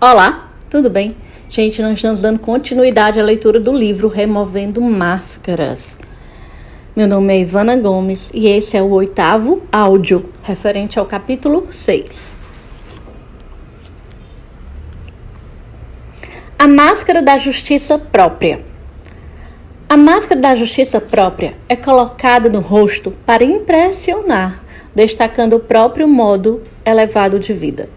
Olá, tudo bem? Gente, nós estamos dando continuidade à leitura do livro Removendo Máscaras. Meu nome é Ivana Gomes e esse é o 8º áudio, referente ao capítulo 6. A máscara da justiça própria. A máscara da justiça própria é colocada no rosto para impressionar, destacando o próprio modo elevado de vida.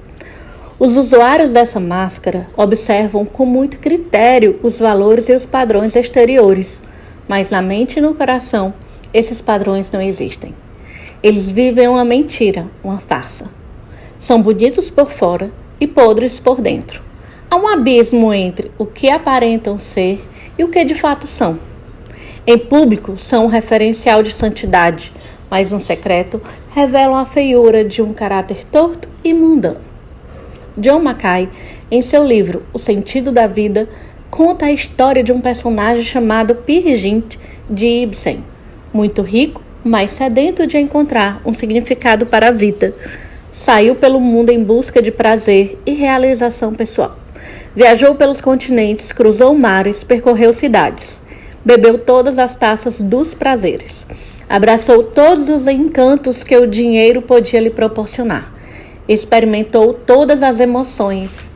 Os usuários dessa máscara observam com muito critério os valores e os padrões exteriores, mas na mente e no coração, esses padrões não existem. Eles vivem uma mentira, uma farsa. São bonitos por fora e podres por dentro. Há um abismo entre o que aparentam ser e o que de fato são. Em público, são um referencial de santidade, mas no secreto revelam a feiura de um caráter torto e mundano. John Mackay, em seu livro O Sentido da Vida, conta a história de um personagem chamado Peer Gynt de Ibsen, muito rico, mas sedento de encontrar um significado para a vida. Saiu pelo mundo em busca de prazer e realização pessoal. Viajou pelos continentes, cruzou mares, percorreu cidades. Bebeu todas as taças dos prazeres. Abraçou todos os encantos que o dinheiro podia lhe proporcionar. Experimentou todas as emoções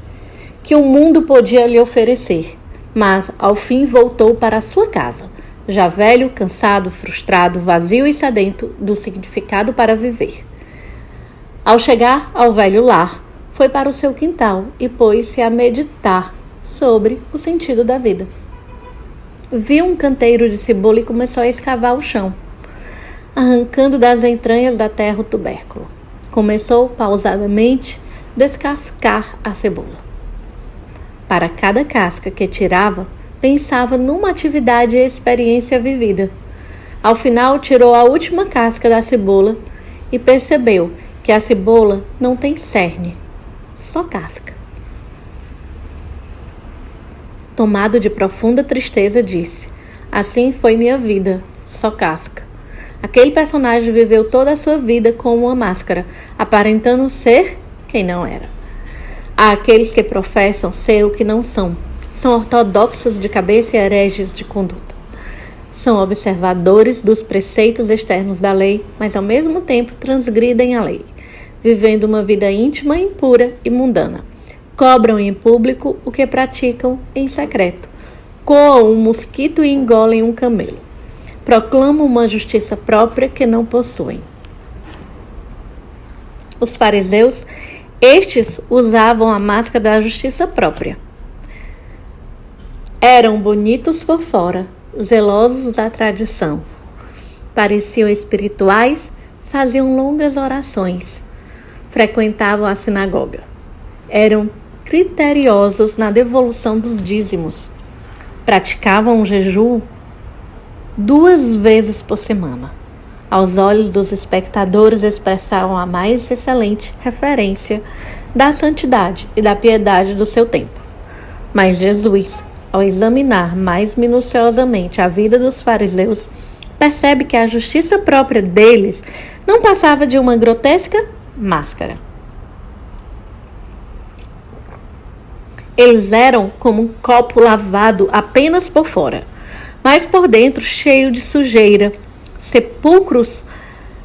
que o mundo podia lhe oferecer, mas ao fim voltou para a sua casa, já velho, cansado, frustrado, vazio e sedento do significado para viver. Ao chegar ao velho lar, foi para o seu quintal e pôs-se a meditar sobre o sentido da vida. Viu um canteiro de cebola e começou a escavar o chão, arrancando das entranhas da terra o tubérculo. Começou pausadamente a descascar a cebola. Para cada casca que tirava, pensava numa atividade e experiência vivida. Ao final, tirou a última casca da cebola e percebeu que a cebola não tem cerne, só casca. Tomado de profunda tristeza, disse: "Assim foi minha vida, só casca." Aquele personagem viveu toda a sua vida com uma máscara, aparentando ser quem não era. Há aqueles que professam ser o que não são. São ortodoxos de cabeça e hereges de conduta. São observadores dos preceitos externos da lei, mas ao mesmo tempo transgridem a lei, vivendo uma vida íntima, impura e mundana. Cobram em público o que praticam em secreto. Coam um mosquito e engolem um camelo. Proclamam uma justiça própria que não possuem. Os fariseus, estes usavam a máscara da justiça própria. Eram bonitos por fora, zelosos da tradição. Pareciam espirituais, faziam longas orações, frequentavam a sinagoga. Eram criteriosos na devolução dos dízimos. Praticavam um jejum 2 vezes por semana. Aos olhos dos espectadores, expressavam a mais excelente referência da santidade e da piedade do seu tempo. Mas Jesus, ao examinar mais minuciosamente a vida dos fariseus, percebe que a justiça própria deles não passava de uma grotesca máscara. Eles eram como um copo lavado apenas por fora, mas por dentro cheio de sujeira, sepulcros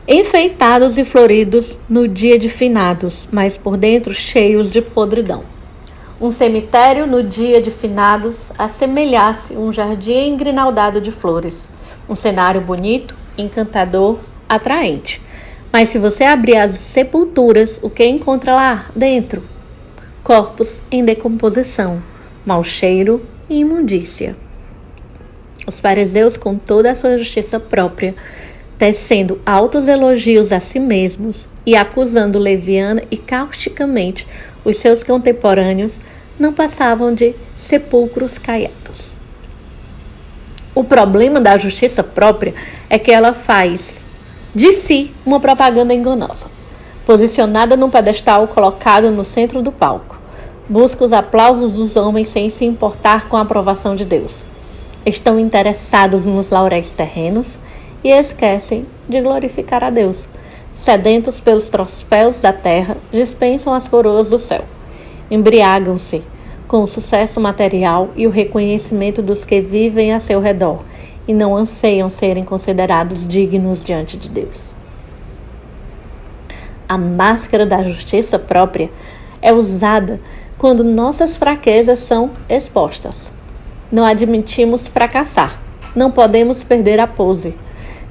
enfeitados e floridos no dia de finados, mas por dentro cheios de podridão. Um cemitério no dia de finados assemelhasse um jardim engrinaldado de flores, um cenário bonito, encantador, atraente. Mas se você abrir as sepulturas, o que encontra lá dentro? Corpos em decomposição, mau cheiro e imundícia. Os fariseus, com toda a sua justiça própria, tecendo altos elogios a si mesmos e acusando leviana e causticamente os seus contemporâneos, não passavam de sepulcros caiados. O problema da justiça própria é que ela faz de si uma propaganda enganosa, posicionada num pedestal colocado no centro do palco. Busca os aplausos dos homens sem se importar com a aprovação de Deus. Estão interessados nos lauréis terrenos e esquecem de glorificar a Deus. Sedentos pelos troféus da terra, dispensam as coroas do céu. Embriagam-se com o sucesso material e o reconhecimento dos que vivem a seu redor e não anseiam serem considerados dignos diante de Deus. A máscara da justiça própria é usada quando nossas fraquezas são expostas. Não admitimos fracassar, não podemos perder a pose.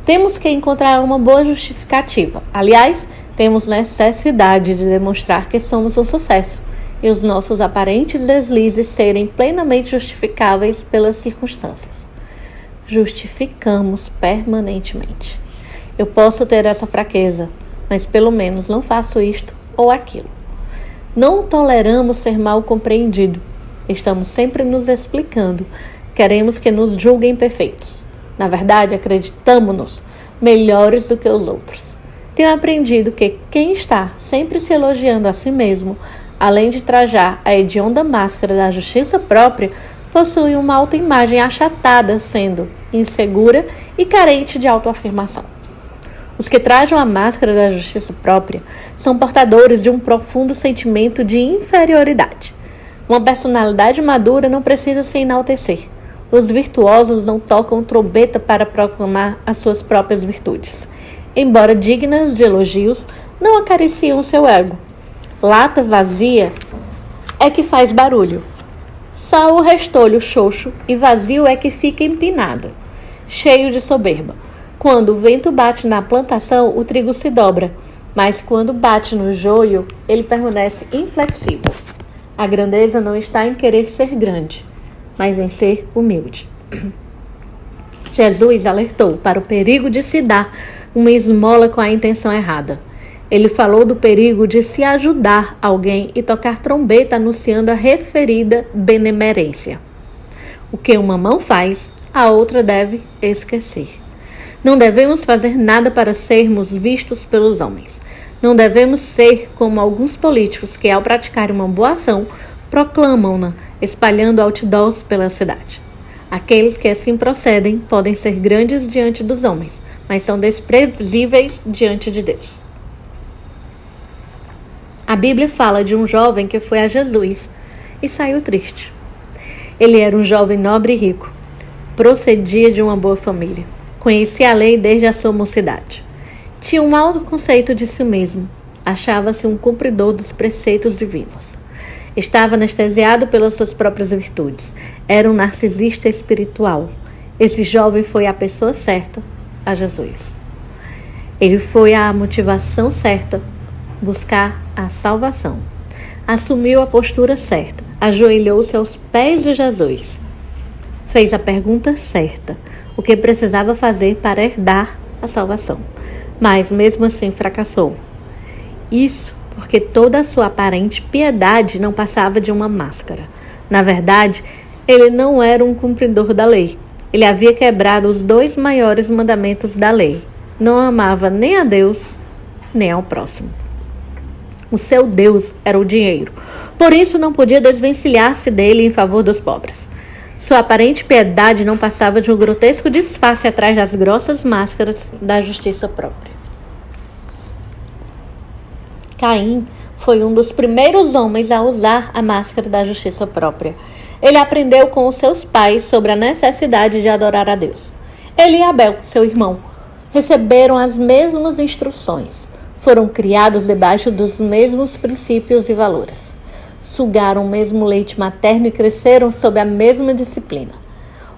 Temos que encontrar uma boa justificativa. Aliás, temos necessidade de demonstrar que somos um sucesso e os nossos aparentes deslizes serem plenamente justificáveis pelas circunstâncias. Justificamos permanentemente. Eu posso ter essa fraqueza, mas pelo menos não faço isto ou aquilo. Não toleramos ser mal compreendido. Estamos sempre nos explicando. Queremos que nos julguem perfeitos. Na verdade, acreditamos-nos melhores do que os outros. Tenho aprendido que quem está sempre se elogiando a si mesmo, além de trajar a hedionda máscara da justiça própria, possui uma autoimagem achatada, sendo insegura e carente de autoafirmação. Os que trajam a máscara da justiça própria são portadores de um profundo sentimento de inferioridade. Uma personalidade madura não precisa se enaltecer. Os virtuosos não tocam trombeta para proclamar as suas próprias virtudes. Embora dignas de elogios, não acariciam seu ego. Lata vazia é que faz barulho. Só o restolho xoxo e vazio é que fica empinado, cheio de soberba. Quando o vento bate na plantação, o trigo se dobra, mas quando bate no joio, ele permanece inflexível. A grandeza não está em querer ser grande, mas em ser humilde. Jesus alertou para o perigo de se dar uma esmola com a intenção errada. Ele falou do perigo de se ajudar alguém e tocar trombeta anunciando a referida benemerência. O que uma mão faz, a outra deve esquecer. Não devemos fazer nada para sermos vistos pelos homens. Não devemos ser como alguns políticos que, ao praticarem uma boa ação, proclamam-na, espalhando outdoors pela cidade. Aqueles que assim procedem podem ser grandes diante dos homens, mas são desprezíveis diante de Deus. A Bíblia fala de um jovem que foi a Jesus e saiu triste. Ele era um jovem nobre e rico. Procedia de uma boa família. Conhecia a lei desde a sua mocidade. Tinha um alto conceito de si mesmo. Achava-se um cumpridor dos preceitos divinos. Estava anestesiado pelas suas próprias virtudes. Era um narcisista espiritual. Esse jovem foi a pessoa certa a Jesus. Ele foi a motivação certa, buscar a salvação. Assumiu a postura certa, ajoelhou-se aos pés de Jesus. Fez a pergunta certa, o que precisava fazer para herdar a salvação. Mas mesmo assim fracassou. Isso porque toda a sua aparente piedade não passava de uma máscara. Na verdade, ele não era um cumpridor da lei. Ele havia quebrado os 2 maiores mandamentos da lei. Não amava nem a Deus, nem ao próximo. O seu Deus era o dinheiro. Por isso não podia desvencilhar-se dele em favor dos pobres. Sua aparente piedade não passava de um grotesco disfarce atrás das grossas máscaras da justiça própria. Caim foi um dos primeiros homens a usar a máscara da justiça própria. Ele aprendeu com os seus pais sobre a necessidade de adorar a Deus. Ele e Abel, seu irmão, receberam as mesmas instruções. Foram criados debaixo dos mesmos princípios e valores. Sugaram o mesmo leite materno e cresceram sob a mesma disciplina.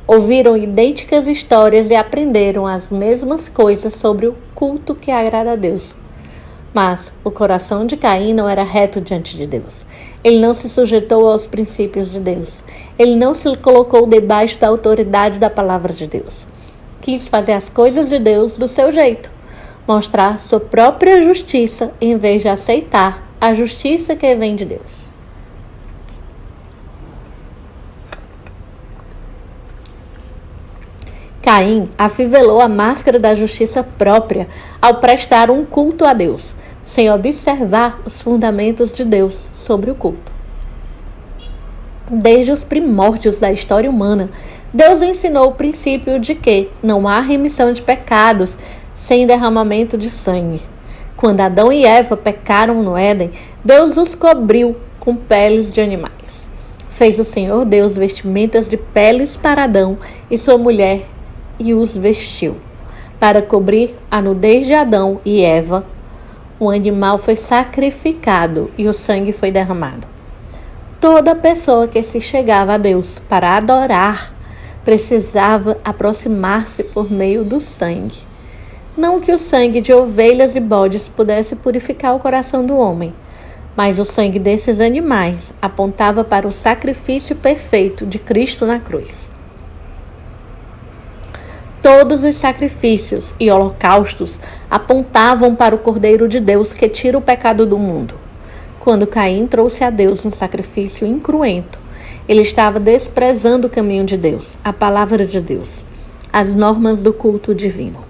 Ouviram idênticas histórias e aprenderam as mesmas coisas sobre o culto que agrada a Deus. Mas o coração de Caim não era reto diante de Deus. Ele não se sujeitou aos princípios de Deus. Ele não se colocou debaixo da autoridade da palavra de Deus. Quis fazer as coisas de Deus do seu jeito. Mostrar sua própria justiça em vez de aceitar a justiça que vem de Deus. Caim afivelou a máscara da justiça própria ao prestar um culto a Deus, sem observar os fundamentos de Deus sobre o culto. Desde os primórdios da história humana, Deus ensinou o princípio de que não há remissão de pecados sem derramamento de sangue. Quando Adão e Eva pecaram no Éden, Deus os cobriu com peles de animais. Fez o Senhor Deus vestimentas de peles para Adão e sua mulher e os vestiu. Para cobrir a nudez de Adão e Eva, o animal foi sacrificado e o sangue foi derramado. Toda pessoa que se chegava a Deus para adorar precisava aproximar-se por meio do sangue. Não que o sangue de ovelhas e bodes pudesse purificar o coração do homem, mas o sangue desses animais apontava para o sacrifício perfeito de Cristo na cruz. Todos os sacrifícios e holocaustos apontavam para o Cordeiro de Deus que tira o pecado do mundo. Quando Caim trouxe a Deus um sacrifício incruento, ele estava desprezando o caminho de Deus, a palavra de Deus, as normas do culto divino.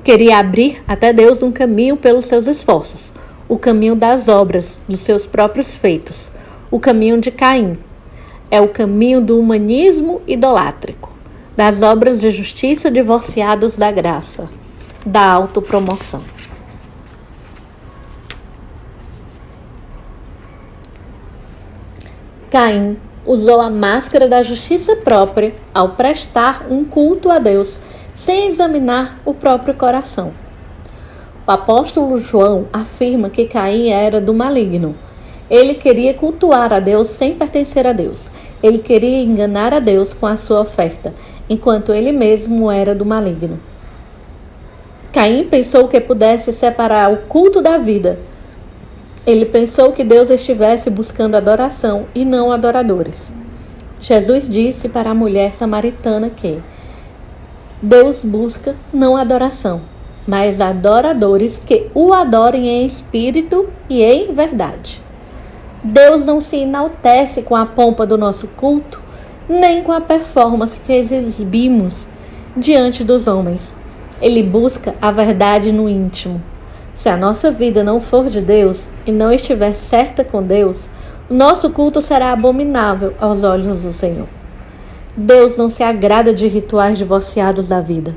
Queria abrir até Deus um caminho pelos seus esforços, o caminho das obras, dos seus próprios feitos, o caminho de Caim. É o caminho do humanismo idolátrico, das obras de justiça divorciadas da graça, da autopromoção. Caim usou a máscara da justiça própria ao prestar um culto a Deus, sem examinar o próprio coração. O apóstolo João afirma que Caim era do maligno. Ele queria cultuar a Deus sem pertencer a Deus. Ele queria enganar a Deus com a sua oferta, enquanto ele mesmo era do maligno. Caim pensou que pudesse separar o culto da vida. Ele pensou que Deus estivesse buscando adoração e não adoradores. Jesus disse para a mulher samaritana que Deus busca não adoração, mas adoradores que o adorem em espírito e em verdade. Deus não se enaltece com a pompa do nosso culto, nem com a performance que exibimos diante dos homens. Ele busca a verdade no íntimo. Se a nossa vida não for de Deus e não estiver certa com Deus, o nosso culto será abominável aos olhos do Senhor. Deus não se agrada de rituais divorciados da vida.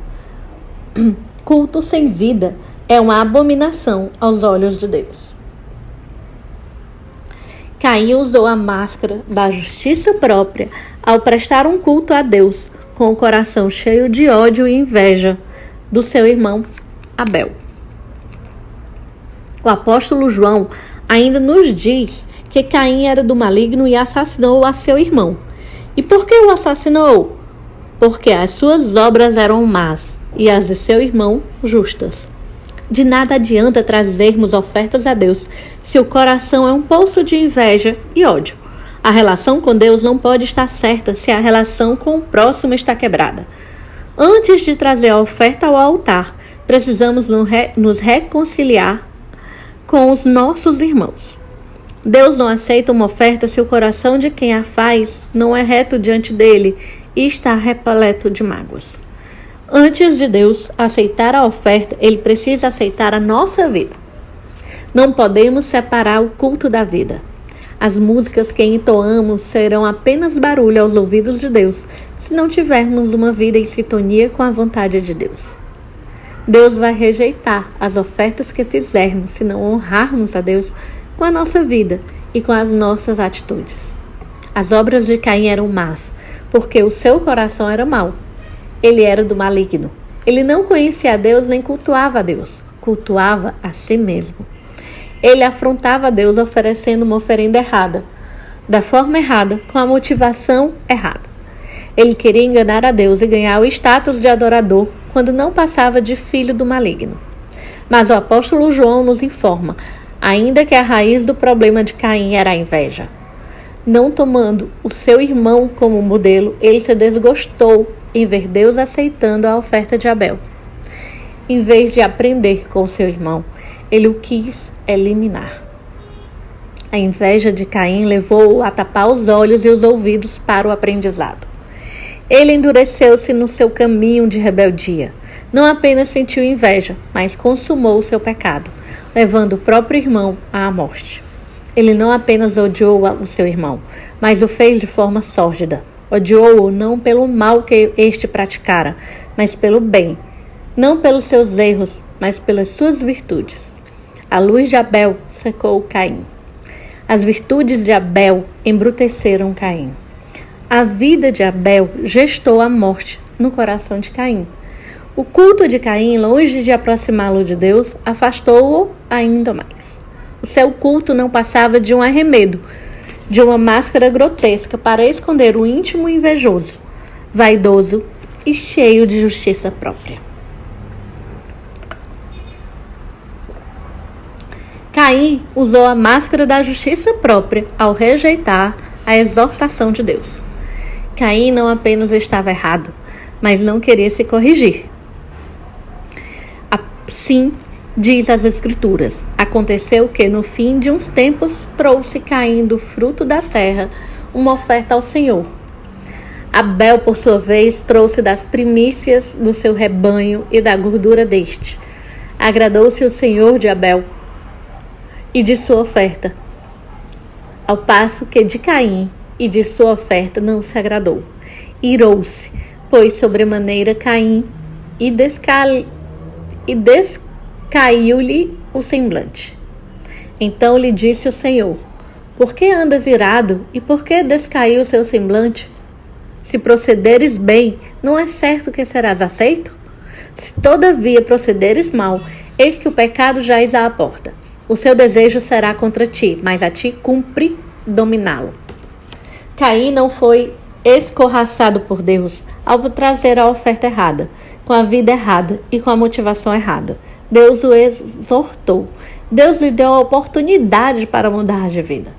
Culto sem vida é uma abominação aos olhos de Deus. Caim usou a máscara da justiça própria ao prestar um culto a Deus, com o coração cheio de ódio e inveja do seu irmão Abel. O apóstolo João ainda nos diz que Caim era do maligno e assassinou a seu irmão. E por que o assassinou? Porque as suas obras eram más e as de seu irmão justas. De nada adianta trazermos ofertas a Deus se o coração é um poço de inveja e ódio. A relação com Deus não pode estar certa se a relação com o próximo está quebrada. Antes de trazer a oferta ao altar, precisamos nos reconciliar com os nossos irmãos. Deus não aceita uma oferta se o coração de quem a faz não é reto diante dele e está repleto de mágoas. Antes de Deus aceitar a oferta, ele precisa aceitar a nossa vida. Não podemos separar o culto da vida. As músicas que entoamos serão apenas barulho aos ouvidos de Deus se não tivermos uma vida em sintonia com a vontade de Deus. Deus vai rejeitar as ofertas que fizermos se não honrarmos a Deus com a nossa vida e com as nossas atitudes. As obras de Caim eram más, porque o seu coração era mau. Ele era do maligno. Ele não conhecia a Deus nem cultuava a Deus. Cultuava a si mesmo. Ele afrontava a Deus oferecendo uma oferenda errada, da forma errada, com a motivação errada. Ele queria enganar a Deus e ganhar o status de adorador quando não passava de filho do maligno. Mas o apóstolo João nos informa, ainda que a raiz do problema de Caim era a inveja. Não tomando o seu irmão como modelo, ele se desgostou em ver Deus aceitando a oferta de Abel. Em vez de aprender com seu irmão, ele o quis eliminar. A inveja de Caim levou-o a tapar os olhos e os ouvidos para o aprendizado. Ele endureceu-se no seu caminho de rebeldia. Não apenas sentiu inveja, mas consumou o seu pecado, levando o próprio irmão à morte. Ele não apenas odiou o seu irmão, mas o fez de forma sórdida. Odiou-o não pelo mal que este praticara, mas pelo bem. Não pelos seus erros, mas pelas suas virtudes. A luz de Abel secou Caim. As virtudes de Abel embruteceram Caim. A vida de Abel gestou a morte no coração de Caim. O culto de Caim, longe de aproximá-lo de Deus, afastou-o ainda mais. O seu culto não passava de um arremedo, de uma máscara grotesca para esconder o íntimo invejoso, vaidoso e cheio de justiça própria. Caim usou a máscara da justiça própria ao rejeitar a exortação de Deus. Caim não apenas estava errado, mas não queria se corrigir. Assim, diz as Escrituras, aconteceu que no fim de uns tempos trouxe Caim do fruto da terra uma oferta ao Senhor. Abel, por sua vez, trouxe das primícias do seu rebanho e da gordura deste. Agradou-se o Senhor de Abel e de sua oferta, ao passo que de Caim e de sua oferta não se agradou. Irou-se, pois sobremaneira Caim e descaiu-lhe o semblante. Então lhe disse o Senhor: por que andas irado e por que descaiu o seu semblante? Se procederes bem, não é certo que serás aceito? Se todavia procederes mal, eis que o pecado jaz à porta. O seu desejo será contra ti, mas a ti cumpre dominá-lo. Caim não foi escorraçado por Deus ao trazer a oferta errada, com a vida errada e com a motivação errada. Deus o exortou. Deus lhe deu a oportunidade para mudar de vida.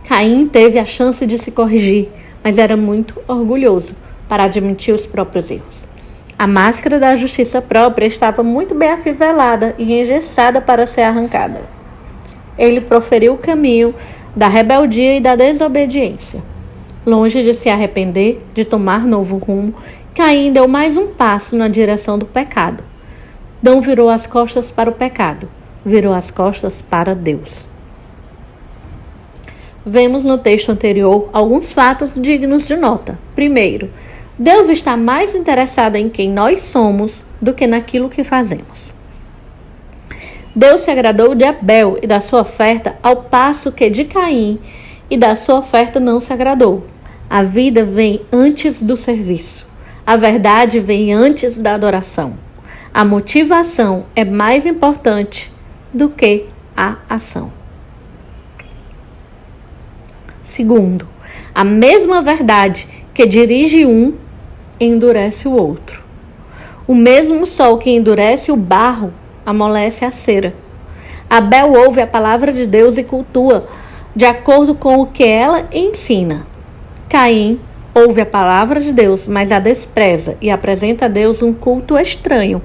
Caim teve a chance de se corrigir, mas era muito orgulhoso para admitir os próprios erros. A máscara da justiça própria estava muito bem afivelada e engessada para ser arrancada. Ele proferiu o caminho da rebeldia e da desobediência. Longe de se arrepender, de tomar novo rumo, Caim deu mais um passo na direção do pecado. Não virou as costas para o pecado, virou as costas para Deus. Vemos no texto anterior alguns fatos dignos de nota. Primeiro, Deus está mais interessado em quem nós somos do que naquilo que fazemos. Deus se agradou de Abel e da sua oferta, ao passo que de Caim e da sua oferta não se agradou. A vida vem antes do serviço. A verdade vem antes da adoração. A motivação é mais importante do que a ação. Segundo, a mesma verdade que dirige um, endurece o outro. O mesmo sol que endurece o barro, amolece a cera. Abel ouve a palavra de Deus e cultua de acordo com o que ela ensina. Caim ouve a palavra de Deus, mas a despreza e apresenta a Deus um culto estranho.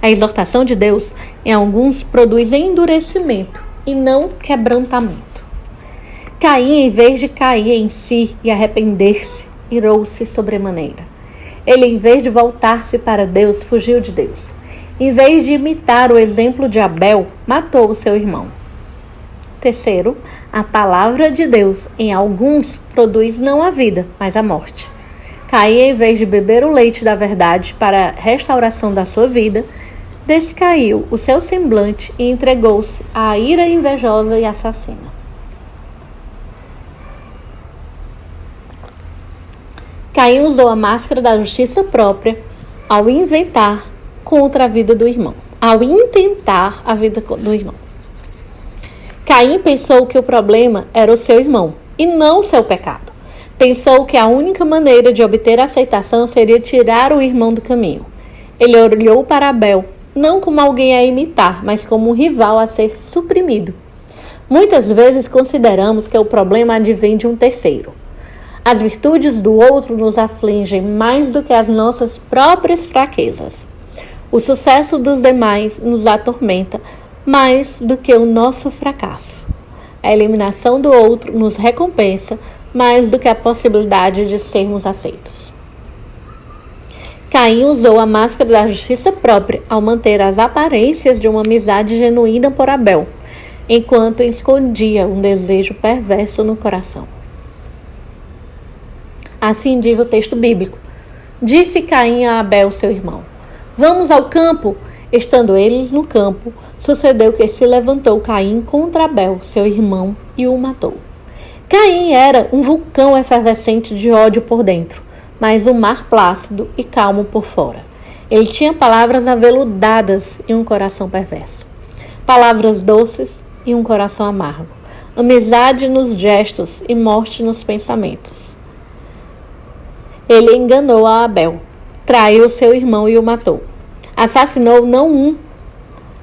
A exortação de Deus, em alguns, produz endurecimento e não quebrantamento. Caim, em vez de cair em si e arrepender-se, irou-se sobremaneira. Ele, em vez de voltar-se para Deus, fugiu de Deus. Em vez de imitar o exemplo de Abel, matou o seu irmão. Terceiro, a palavra de Deus, em alguns, produz não a vida, mas a morte. Caim, em vez de beber o leite da verdade para a restauração da sua vida, descaiu o seu semblante e entregou-se à ira invejosa e assassina. Caim usou a máscara da justiça própria ao intentar a vida do irmão. Caim pensou que o problema era o seu irmão e não o seu pecado. Pensou que a única maneira de obter aceitação seria tirar o irmão do caminho. Ele olhou para Abel, não como alguém a imitar, mas como um rival a ser suprimido. Muitas vezes consideramos que o problema advém de um terceiro. As virtudes do outro nos afligem mais do que as nossas próprias fraquezas. O sucesso dos demais nos atormenta mais do que o nosso fracasso. A eliminação do outro nos recompensa mais do que a possibilidade de sermos aceitos. Caim usou a máscara da justiça própria ao manter as aparências de uma amizade genuína por Abel, enquanto escondia um desejo perverso no coração. Assim diz o texto bíblico. Disse Caim a Abel, seu irmão: vamos ao campo. Estando eles no campo, sucedeu que se levantou Caim contra Abel, seu irmão, e o matou. Caim era um vulcão efervescente de ódio por dentro, mas um mar plácido e calmo por fora. Ele tinha palavras aveludadas e um coração perverso. Palavras doces e um coração amargo. Amizade nos gestos e morte nos pensamentos. Ele enganou a Abel, traiu seu irmão e o matou. Assassinou não um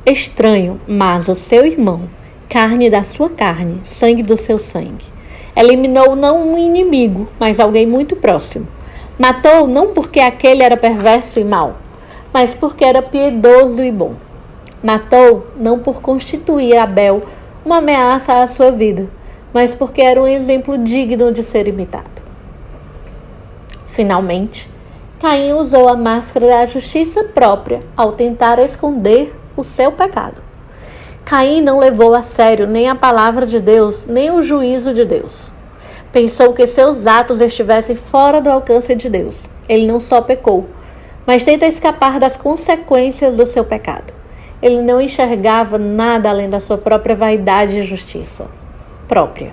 estranho, mas o seu irmão, carne da sua carne, sangue do seu sangue. Eliminou não um inimigo, mas alguém muito próximo. Matou não porque aquele era perverso e mau, mas porque era piedoso e bom. Matou não por constituir Abel uma ameaça à sua vida, mas porque era um exemplo digno de ser imitado. Finalmente, Caim usou a máscara da justiça própria ao tentar esconder o seu pecado. Caim não levou a sério nem a palavra de Deus, nem o juízo de Deus. Pensou que seus atos estivessem fora do alcance de Deus. Ele não só pecou, mas tenta escapar das consequências do seu pecado. Ele não enxergava nada além da sua própria vaidade e justiça própria.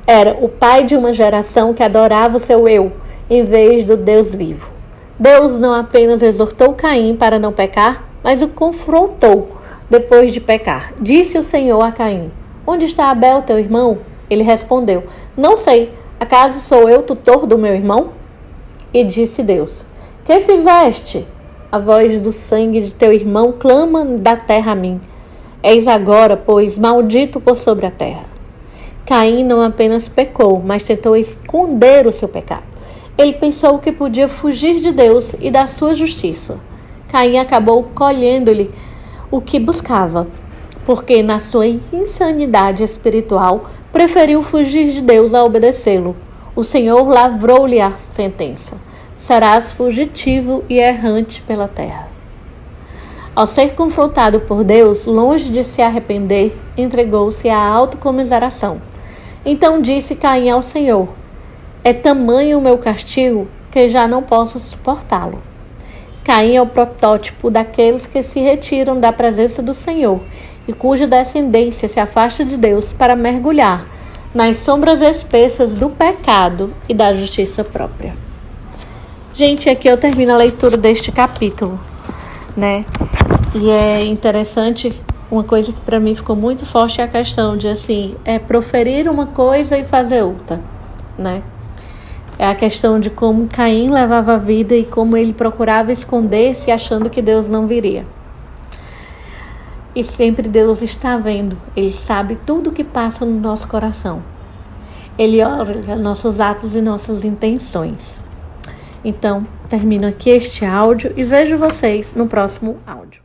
Era o pai de uma geração que adorava o seu eu, em vez do Deus vivo. Deus não apenas exortou Caim para não pecar, mas o confrontou depois de pecar. Disse o Senhor a Caim: "Onde está Abel, teu irmão?" Ele respondeu: "Não sei. Acaso sou eu tutor do meu irmão?" E disse Deus: "Que fizeste? A voz do sangue de teu irmão clama da terra a mim. És agora, pois, maldito por sobre a terra." Caim não apenas pecou, mas tentou esconder o seu pecado. Ele pensou que podia fugir de Deus e da sua justiça. Caim acabou colhendo-lhe o que buscava, porque na sua insanidade espiritual preferiu fugir de Deus a obedecê-lo. O Senhor lavrou-lhe a sentença: serás fugitivo e errante pela terra. Ao ser confrontado por Deus, longe de se arrepender, entregou-se à autocomiseração. Então disse Caim ao Senhor: "É tamanho o meu castigo que já não posso suportá-lo." Caim é o protótipo daqueles que se retiram da presença do Senhor e cuja descendência se afasta de Deus para mergulhar nas sombras espessas do pecado e da justiça própria. Gente, aqui eu termino a leitura deste capítulo, né? E é interessante, uma coisa que para mim ficou muito forte é a questão de, assim, proferir uma coisa e fazer outra, né? É a questão de como Caim levava a vida e como ele procurava esconder-se achando que Deus não viria. E sempre Deus está vendo. Ele sabe tudo o que passa no nosso coração. Ele olha nossos atos e nossas intenções. Então, termino aqui este áudio e vejo vocês no próximo áudio.